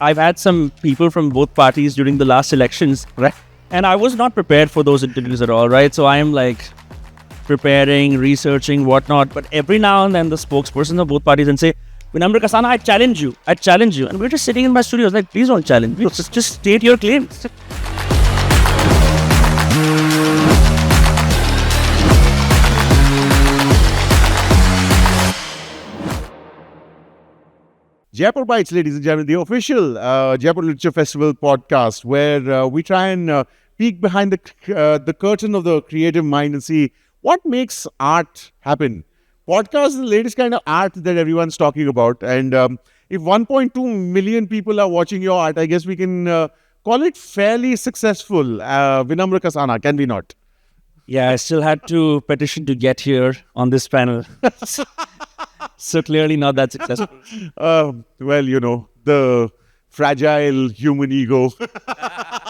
I've had some people from both parties during the last elections, right? And I was not prepared for those interviews at all, right? So I am like preparing, researching, whatnot. But every now and then the spokesperson of both parties and say, Vinamre Kasanaa, I challenge you. I challenge you. And we're just sitting in my studio. I was like, please don't challenge me. Just state your claims. Jaipur Bytes, ladies and gentlemen, the official Jaipur Literature Festival podcast, where we try and peek behind the curtain of the creative mind and see what makes art happen. Podcast is the latest kind of art that everyone's talking about. And if 1.2 million people are watching your art, I guess we can call it fairly successful. Vinamre Kasanaa, can we not? Yeah, I still had to petition to get here on this panel. So clearly not that successful. Well, you know, the fragile human ego.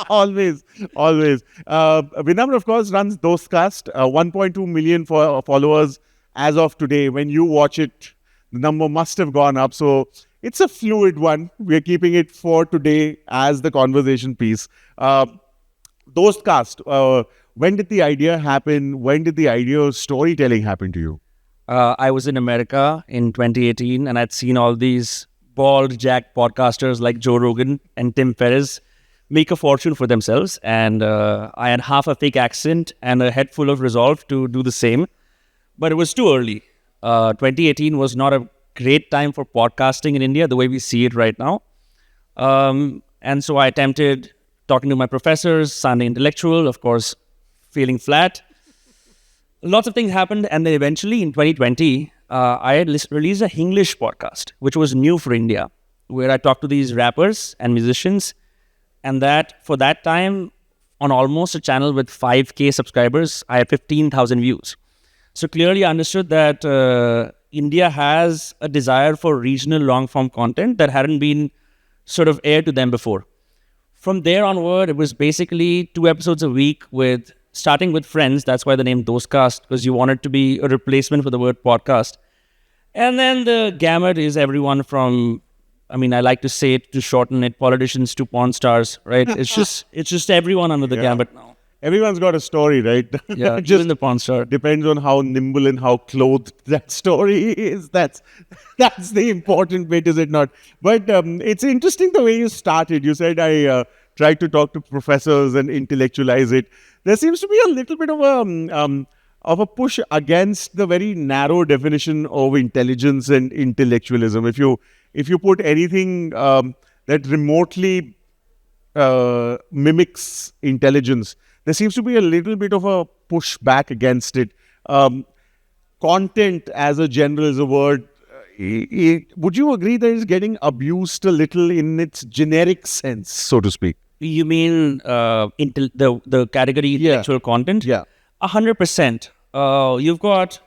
always. Vinamre, of course, runs Dostcast. 1.2 million followers as of today. When you watch it, the number must have gone up. So it's a fluid one. We're keeping it for today as the conversation piece. Dostcast, when did the idea happen? When did the idea of storytelling happen to you? I was in America in 2018 and I'd seen all these bald jack podcasters like Joe Rogan and Tim Ferriss make a fortune for themselves. And I had half a fake accent and a head full of resolve to do the same. But it was too early. 2018 was not a great time for podcasting in India, the way we see it right now. And so I attempted talking to my professors, sounding intellectual, of course, feeling flat. Lots of things happened, and then eventually in 2020, I had released a Hinglish podcast, which was new for India, where I talked to these rappers and musicians, and that for that time, on almost a channel with 5K subscribers, I had 15,000 views. So clearly I understood that India has a desire for regional long-form content that hadn't been sort of aired to them before. From there onward, it was basically 2 episodes a week starting with friends. That's why the name Dostcast, because you want it to be a replacement for the word podcast. And then the gamut is everyone from, I like to say it to shorten it, politicians to porn stars, right? It's just everyone under the gamut now. Everyone's got a story, right? Yeah, just in the porn star. Depends on how nimble and how clothed that story is. That's the important bit, is it not? But it's interesting the way you started. You said I tried to talk to professors and intellectualize it. There seems to be a little bit of a push against the very narrow definition of intelligence and intellectualism. If you put anything that remotely mimics intelligence, there seems to be a little bit of a pushback against it. Content as a general is a word. Would you agree that it's getting abused a little in its generic sense, so to speak? You mean the category intellectual content? Yeah. 100%. You've got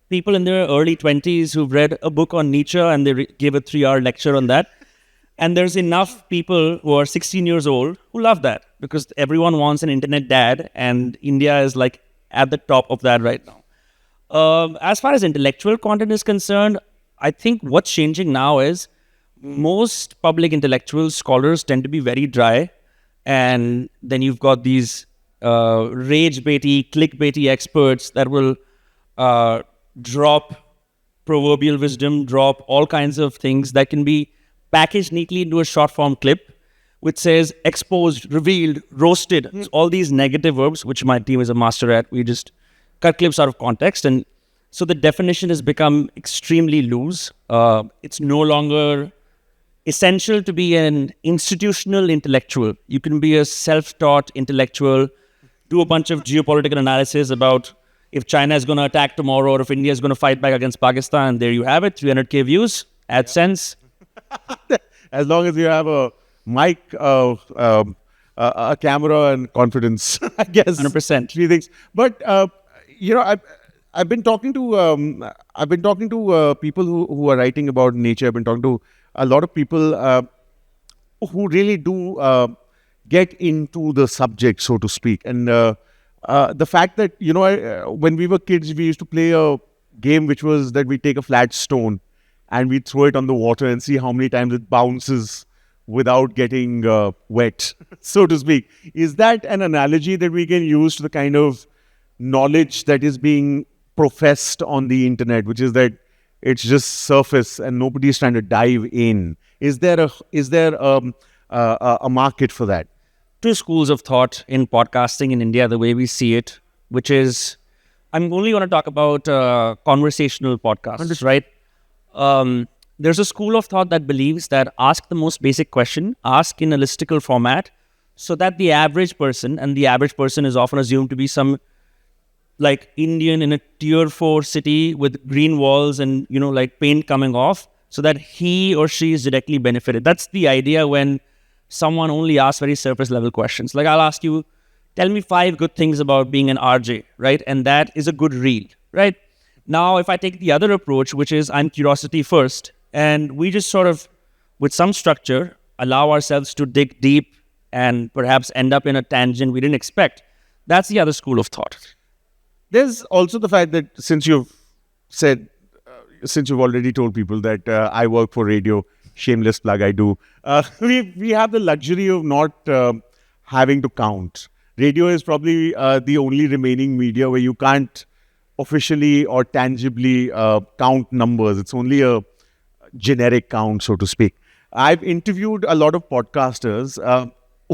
people in their early 20s who've read a book on Nietzsche and they gave a 3-hour lecture on that. And there's enough people who are 16 years old who love that because everyone wants an internet dad, and India is like at the top of that right now. As far as intellectual content is concerned, I think what's changing now is most public intellectual scholars tend to be very dry, and then you've got these rage-baity, clickbaity experts that will drop proverbial wisdom, drop all kinds of things that can be packaged neatly into a short-form clip, which says exposed, revealed, roasted. It's all these negative verbs, which my team is a master at. We just cut clips out of context, and so the definition has become extremely loose. It's no longer essential to be an institutional intellectual. You can be a self-taught intellectual, do a bunch of geopolitical analysis about if China is going to attack tomorrow or if India is going to fight back against Pakistan. There you have it, 300K views, AdSense. As long as you have a mic, a camera, and confidence, I guess. 100%. 3 things. But I've been talking to people who are writing about nature. I've been talking to a lot of people who really do get into the subject, so to speak. And the fact that when we were kids, we used to play a game which was that we take a flat stone and we throw it on the water and see how many times it bounces without getting wet, so to speak. Is that an analogy that we can use to the kind of knowledge that is being professed on the internet, which is that it's just surface and nobody's trying to dive in? Is there a market for that? Two schools of thought in podcasting in India, the way we see it, which is, I'm only going to talk about conversational podcasts, right? There's a school of thought that believes that ask the most basic question, ask in a listicle format, so that the average person, and the average person is often assumed to be some like Indian in a tier 4 city with green walls and, like paint coming off, so that he or she is directly benefited. That's the idea when someone only asks very surface level questions. Like I'll ask you, tell me 5 good things about being an RJ, right? And that is a good reel, right? Now, if I take the other approach, which is I'm curiosity first, and we just sort of, with some structure, allow ourselves to dig deep and perhaps end up in a tangent we didn't expect. That's the other school of thought. There's also the fact that since you've already told people that I work for radio, shameless plug, I do. We have the luxury of not having to count. Radio is probably the only remaining media where you can't officially or tangibly count numbers. It's only a generic count, so to speak. I've interviewed a lot of podcasters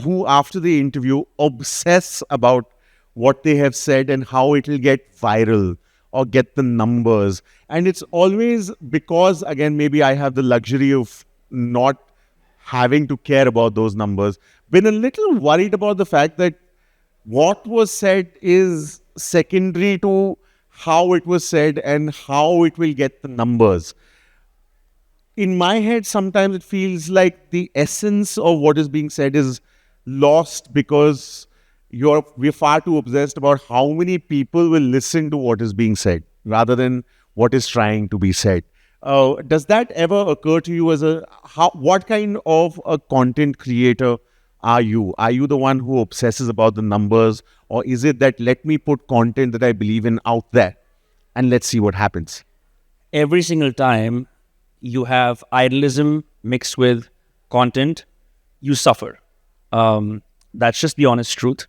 who, after the interview, obsess about what they have said and how it will get viral or get the numbers. And it's always because, again, maybe I have the luxury of not having to care about those numbers, been a little worried about the fact that what was said is secondary to how it was said and how it will get the numbers. In my head, sometimes it feels like the essence of what is being said is lost because we're far too obsessed about how many people will listen to what is being said rather than what is trying to be said. Does that ever occur to you as what kind of a content creator are you? Are you the one who obsesses about the numbers, or is it that let me put content that I believe in out there and let's see what happens? Every single time you have idealism mixed with content, you suffer. That's just the honest truth.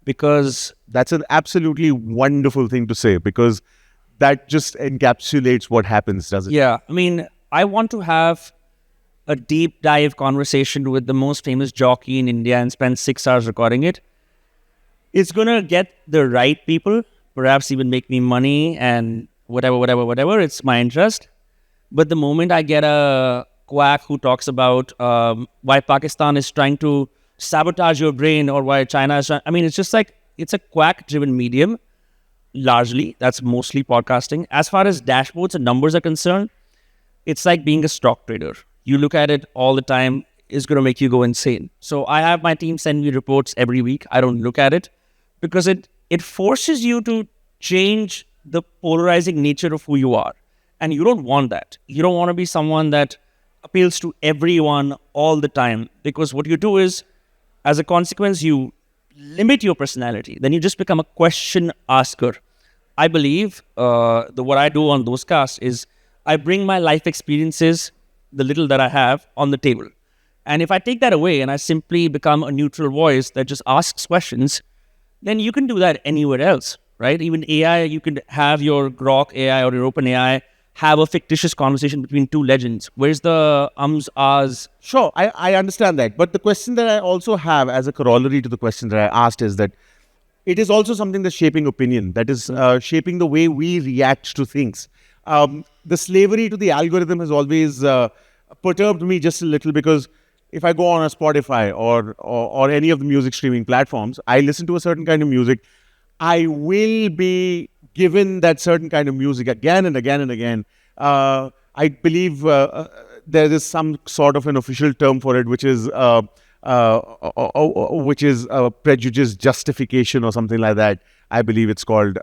Because that's an absolutely wonderful thing to say, because that just encapsulates what happens, does it? Yeah. I mean, I want to have a deep dive conversation with the most famous jockey in India and spend 6 hours recording it. It's going to get the right people, perhaps even make me money and whatever. It's my interest. But the moment I get a quack who talks about why Pakistan is trying to sabotage your brain or why China is trying, I mean, it's just like, it's a quack-driven medium. Largely, that's mostly podcasting. As far as dashboards and numbers are concerned, it's like being a stock trader. You look at it all the time, it's going to make you go insane. So I have my team send me reports every week. I don't look at it because it forces you to change the polarizing nature of who you are. And you don't want that. You don't want to be someone that appeals to everyone all the time, because what you do is, as a consequence, you limit your personality. Then you just become a question asker. I believe what I do on Dostcast is I bring my life experiences, the little that I have, on the table. And if I take that away and I simply become a neutral voice that just asks questions, then you can do that anywhere else, right? Even AI, you can have your Grok AI or your OpenAI have a fictitious conversation between two legends. Where's the ahs? Sure, I understand that. But the question that I also have as a corollary to the question that I asked is that it is also something that's shaping opinion, that is shaping the way we react to things. The slavery to the algorithm has always perturbed me just a little, because if I go on a Spotify or any of the music streaming platforms, I listen to a certain kind of music, I will be given that certain kind of music again and again and again. I believe there is some sort of an official term for it, which is prejudice justification or something like that. I believe it's called,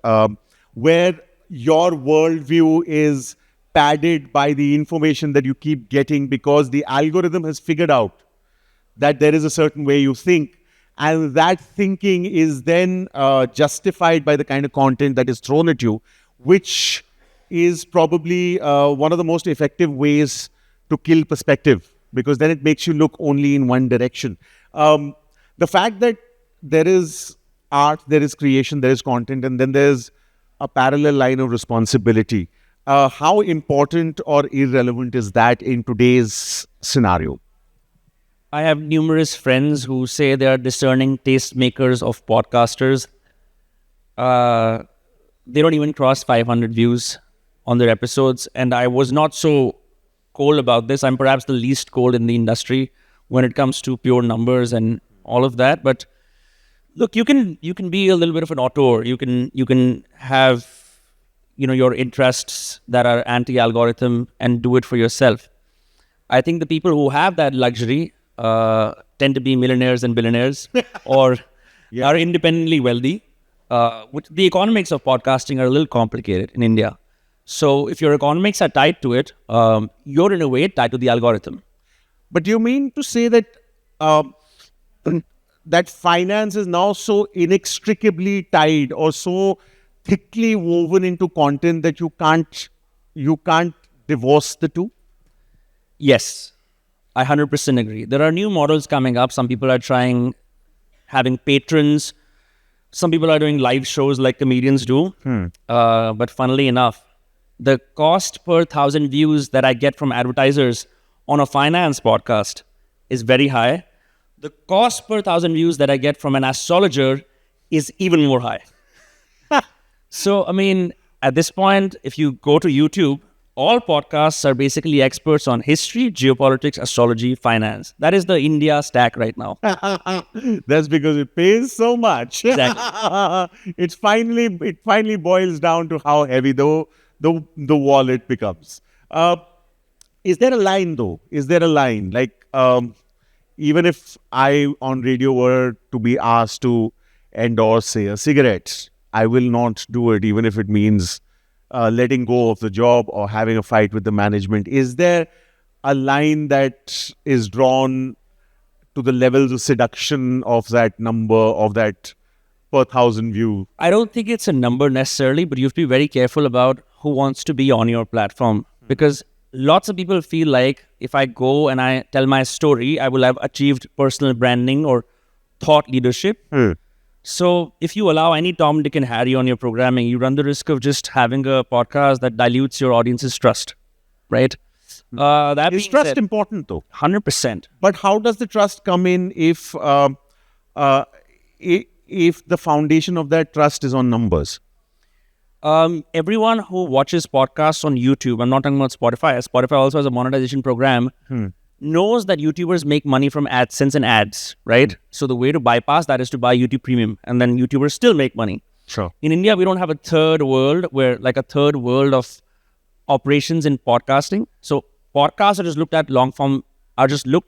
where your worldview is padded by the information that you keep getting, because the algorithm has figured out that there is a certain way you think. And that thinking is then justified by the kind of content that is thrown at you, which is probably one of the most effective ways to kill perspective. because then it makes you look only in one direction. The fact that there is art, there is creation, there is content, and then there's a parallel line of responsibility. How important or irrelevant is that in today's scenario? I have numerous friends who say they are discerning tastemakers of podcasters. They don't even cross 500 views on their episodes. And I was not so cold about this. I'm perhaps the least cold in the industry when it comes to pure numbers and all of that. But look, you can be a little bit of an auteur. You can have, your interests that are anti-algorithm and do it for yourself. I think the people who have that luxury tend to be millionaires and billionaires or are independently wealthy. Which the economics of podcasting are a little complicated in India. So if your economics are tied to it, you're in a way tied to the algorithm. But you mean to say that that finance is now so inextricably tied or so thickly woven into content that you can't divorce the two? Yes, I 100% agree. There are new models coming up. Some people are trying having patrons. Some people are doing live shows like comedians do. But funnily enough, the cost per 1,000 views that I get from advertisers on a finance podcast is very high. The cost per 1,000 views that I get from an astrologer is even more high. So, at this point, if you go to YouTube, all podcasts are basically experts on history, geopolitics, astrology, finance. That is the India stack right now. That's because it pays so much. Exactly. It finally boils down to how heavy the wallet becomes. Is there a line though? Is there a line? Like, even if I on radio were to be asked to endorse, say, a cigarette, I will not do it, even if it means letting go of the job or having a fight with the management. Is there a line that is drawn to the levels of seduction of that number, of that per 1,000 view? I don't think it's a number necessarily, but you have to be very careful about who wants to be on your platform. Because lots of people feel like if I go and I tell my story, I will have achieved personal branding or thought leadership. So if you allow any Tom, Dick and Harry on your programming, you run the risk of just having a podcast that dilutes your audience's trust, right? Is trust important though? 100%. But how does the trust come in if the foundation of that trust is on numbers? Everyone who watches podcasts on YouTube, I'm not talking about Spotify. Spotify also has a monetization program. Knows that YouTubers make money from AdSense and ads, right? So the way to bypass that is to buy YouTube Premium, and then YouTubers still make money. Sure. In India, we don't have a third world of operations in podcasting. So podcasts are just looked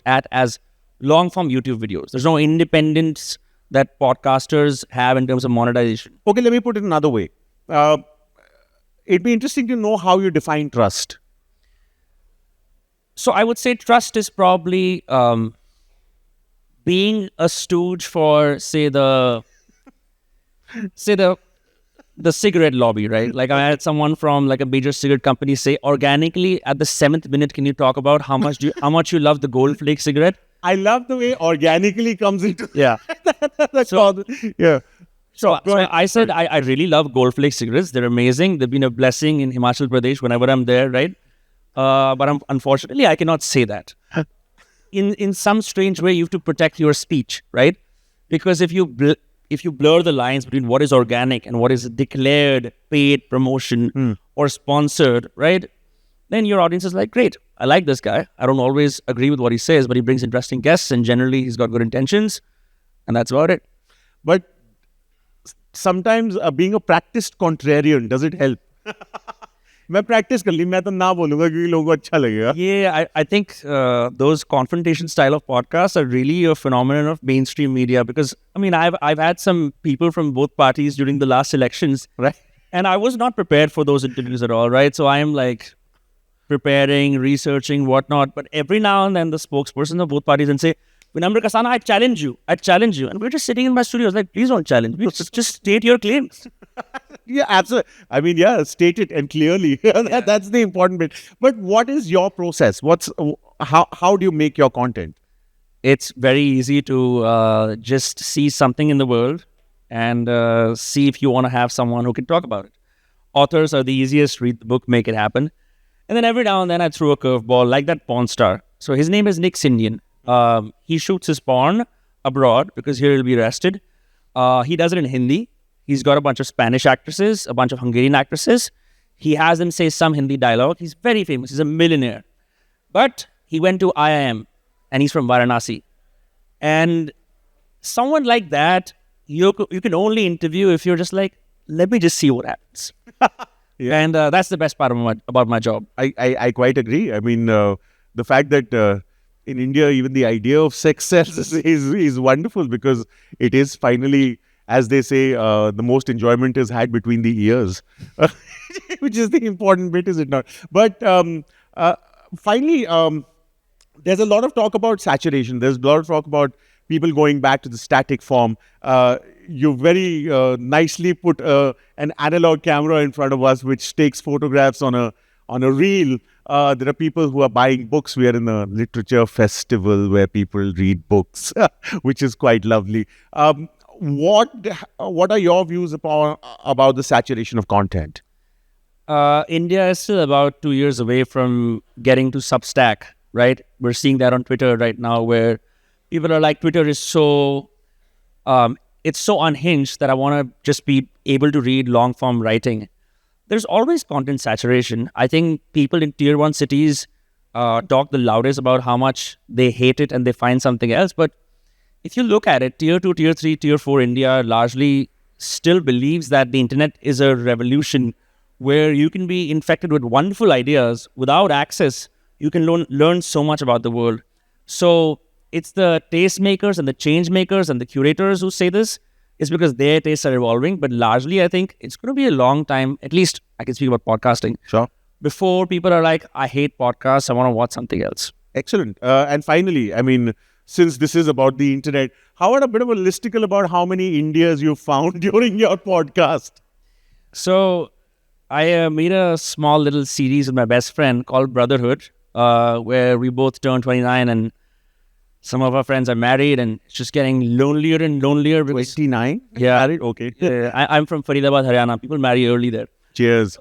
at as long form YouTube videos. There's no independence that podcasters have in terms of monetization. Okay, let me put it another way. It'd be interesting to know how you define trust. So I would say trust is probably being a stooge for, say the cigarette lobby, right? Like I had someone from like a major cigarette company say, organically at the 7th minute, can you talk about how much you love the Gold Flake cigarette? I love the way organically comes into yeah. So I said I really love Gold Flake cigarettes. They're amazing. They've been a blessing in Himachal Pradesh whenever I'm there, right? But unfortunately, I cannot say that. In some strange way, you have to protect your speech, right? Because if you blur the lines between what is organic and what is declared paid promotion or sponsored, right? Then your audience is like, great, I like this guy. I don't always agree with what he says, but he brings interesting guests and generally he's got good intentions, and that's about it. But sometimes being a practiced contrarian, does it help? मैं practice कर ली, मैं तो ना बोलूँगा क्योंकि लोगों को अच्छा लगेगा. Yeah, I think those confrontation style of podcasts are really a phenomenon of mainstream media, because I've had some people from both parties during the last elections, right? And I was not prepared for those interviews at all, right? So I am like preparing, researching, whatnot. But every now and then the spokesperson of both parties and say, Vinamre Kasanaa, I challenge you. And we're just sitting in my studio. I was like, please don't challenge me. Just state your claims. Yeah, absolutely. State it and clearly. That's the important bit. But what is your process? how do you make your content? It's very easy to just see something in the world and see if you want to have someone who can talk about it. Authors are the easiest. Read the book, make it happen. And then every now and then I threw a curveball like that porn star. So his name is Nick Sindian. He shoots his porn abroad because here he'll be arrested. He does it in Hindi. He's got a bunch of Spanish actresses, a bunch of Hungarian actresses. He has them say some Hindi dialogue. He's very famous. He's a millionaire. But he went to IIM and he's from Varanasi. And someone like that, you can only interview if you're just like, let me just see what happens. Yeah. And that's the best part about my job. I quite agree. I mean, the fact that in India, even the idea of sex sells is wonderful because it is finally, as they say, the most enjoyment is had between the ears, which is the important bit, is it not? But finally, there's a lot of talk about saturation. There's a lot of talk about people going back to the static form. You very nicely put an analog camera in front of us, which takes photographs on a reel. There are people who are buying books. We are in a literature festival where people read books, which is quite lovely. What are your views about the saturation of content? India is still about 2 years away from getting to Substack, right? We're seeing that on Twitter right now where people are like, Twitter is so, it's so unhinged that I want to just be able to read long form writing. There's always content saturation. I think people in tier 1 cities talk the loudest about how much they hate it and they find something else. But if you look at it, tier 2, tier 3, tier 4 India largely still believes that the internet is a revolution where you can be infected with wonderful ideas. Without access, you can learn so much about the world. So it's the tastemakers and the change makers and the curators who say this. It's because their tastes are evolving. But largely, I think it's going to be a long time, at least I can speak about podcasting. Sure. Before people are like, I hate podcasts, I want to watch something else. Excellent. And finally, I mean, since this is about the internet, how about a bit of a listicle about how many Indias you found during your podcast? So I made a small little series with my best friend called Brotherhood, where we both turned 29 and some of our friends are married and it's just getting lonelier and lonelier. 29? Yeah. Married? Okay. I'm from Faridabad, Haryana. People marry early there. Cheers.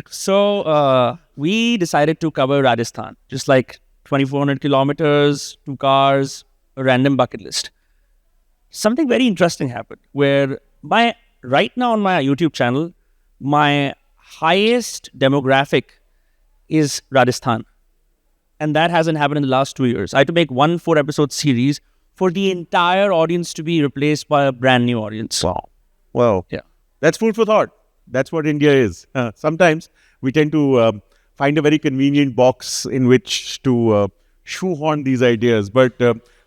So we decided to cover Rajasthan, just like 2,400 kilometers, 2 cars, a random bucket list. Something very interesting happened where right now on my YouTube channel, my highest demographic is Rajasthan. And that hasn't happened in the last 2 years. I had to make 1 4-episode series for the entire audience to be replaced by a brand new audience. Wow. Well, yeah. That's food for thought. That's what India is. Sometimes we tend to find a very convenient box in which to shoehorn these ideas. But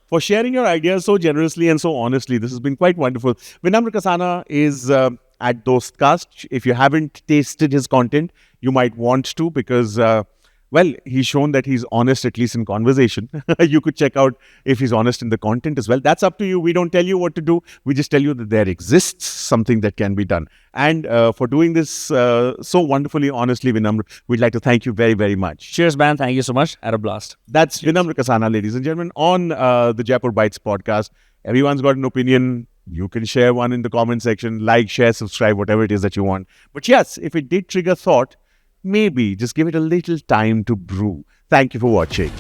for sharing your ideas so generously and so honestly, this has been quite wonderful. Vinamre Kasanaa is at Dostcast. If you haven't tasted his content, you might want to because... well, he's shown that he's honest, at least in conversation. You could check out if he's honest in the content as well. That's up to you. We don't tell you what to do. We just tell you that there exists something that can be done. And for doing this so wonderfully, honestly, Vinamre, we'd like to thank you very, very much. Cheers, man. Thank you so much. Had a blast. That's Vinamre Kasanaa, ladies and gentlemen, on the Jaipur Bytes podcast. Everyone's got an opinion. You can share one in the comment section. Like, share, subscribe, whatever it is that you want. But yes, if it did trigger thought, maybe just give it a little time to brew. Thank you for watching.